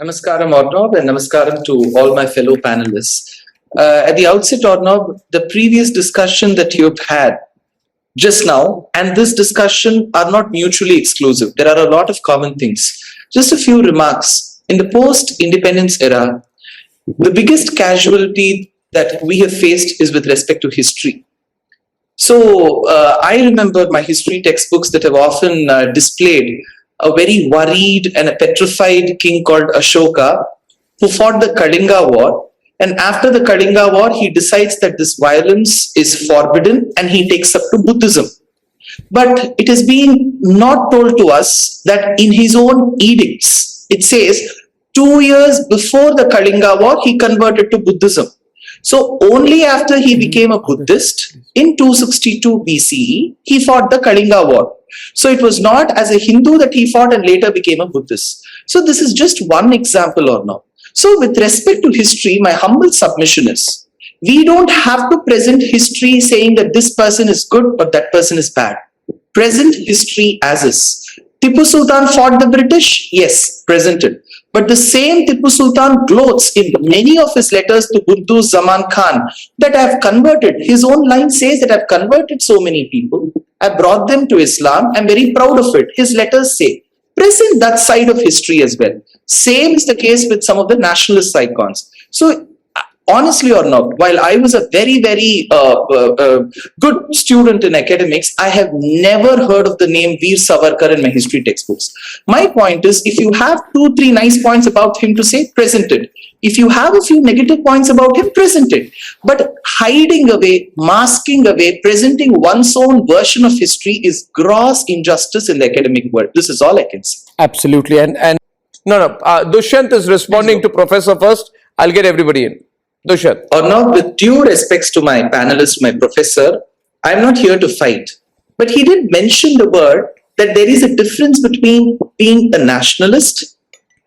Namaskaram, Arnab, and namaskaram to all my fellow panelists. At the outset, Arnab, the previous discussion that you've had just now and this discussion are not mutually exclusive. There are a lot of common things. Just a few remarks. In the post-independence era, the biggest casualty that we have faced is with respect to history. So I remember my history textbooks that have often displayed a very worried and a petrified king called Ashoka, who fought the Kalinga War. And after the Kalinga War, he decides that this violence is forbidden and he takes up to Buddhism. But it is being not told to us that in his own edicts, it says 2 years before the Kalinga War, he converted to Buddhism. So only after he became a Buddhist in 262 BCE, he fought the Kalinga War. So it was not as a Hindu that he fought and later became a Buddhist. So this is just one example or not. So with respect to history, my humble submission is, we don't have to present history saying that this person is good or that person is bad. Present history as is. Tipu Sultan fought the British? Yes, presented. But the same Tipu Sultan gloats in many of his letters to Buddhu Zaman Khan that I have converted. His own line says that I have converted so many people. I brought them to Islam. I'm very proud of it. His letters say, present that side of history as well. Same is the case with some of the nationalist icons. So honestly or not, while I was a very, very good student in academics, I have never heard of the name Veer Savarkar in my history textbooks. My point is, if you have 2-3 nice points about him to say, present it. If you have a few negative points about him, present it. But hiding away, masking away, presenting one's own version of history is gross injustice in the academic world. This is all I can say. Absolutely. And Dushyant is responding to Professor first. I'll get everybody in. Dushyant. Or now, with due respects to my panelist, my professor, I'm not here to fight. But he did mention the word that there is a difference between being a nationalist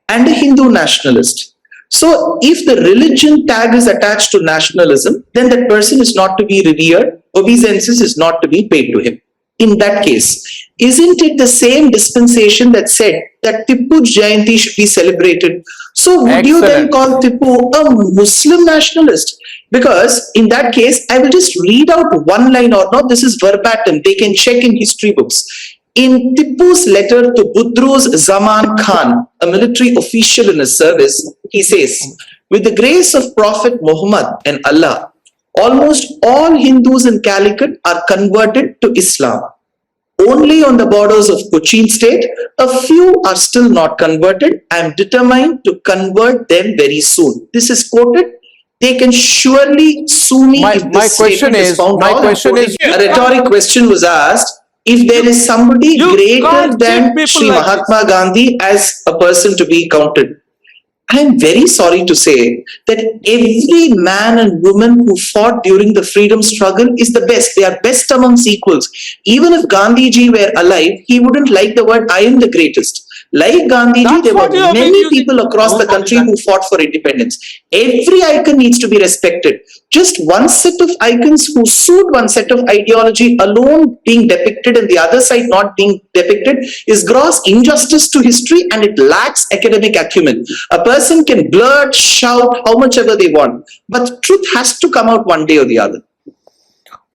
and a Hindu nationalist. So if the religion tag is attached to nationalism, then that person is not to be revered, obeisance is not to be paid to him. In that case, isn't it the same dispensation that said that Tipu Jayanti should be celebrated? So would you then call Tipu a Muslim nationalist? Because in that case, I will just read out one line or not. This is verbatim. They can check in history books. In Tipu's letter to Buddhu's Zaman Khan, a military official in his service, he says, with the grace of Prophet Muhammad and Allah, almost all Hindus in Calicut are converted to Islam. Only on the borders of Cochin state, a few are still not converted. I am determined to convert them very soon. This is quoted. They can surely sue me if this statement is found out. A rhetoric question was asked. If there is somebody greater than Sri Mahatma Gandhi as a person to be counted, I am very sorry to say that every man and woman who fought during the freedom struggle is the best. They are best amongst equals. Even if Gandhiji were alive, he wouldn't like the word I am the greatest. Like Gandhiji, there were many people across the country who fought for independence. Every icon needs to be respected. Just one set of icons who suit one set of ideology alone being depicted and the other side not being depicted is gross injustice to history, and it lacks academic acumen. A person can blurt, shout how much ever they want, but truth has to come out one day or the other.